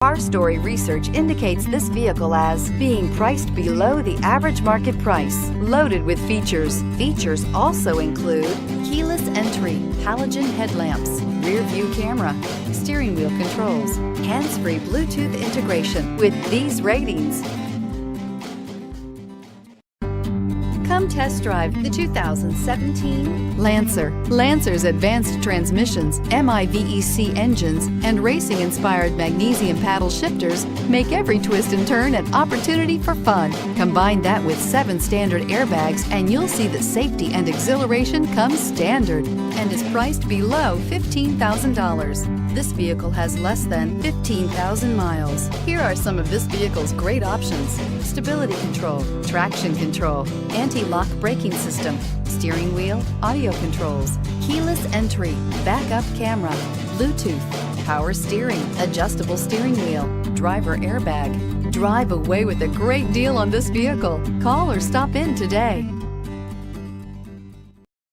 Car Story research indicates this vehicle as being priced below the average market price, loaded with features. Features also include keyless entry, halogen headlamps, rear view camera, steering wheel controls, hands-free Bluetooth integration. With these ratings, come test drive the 2017 Lancer. Lancer's advanced transmissions, MIVEC engines, and racing-inspired magnesium paddle shifters make every twist and turn an opportunity for fun. Combine that with 7 standard airbags and you'll see that safety and exhilaration come standard and is priced below $15,000. This vehicle has less than 15,000 miles. Here are some of this vehicle's great options: stability control, traction control, anti-lock braking system, steering wheel audio controls, keyless entry, backup camera, Bluetooth, power steering, adjustable steering wheel, driver airbag. Drive away with a great deal on this vehicle. Call or stop in today.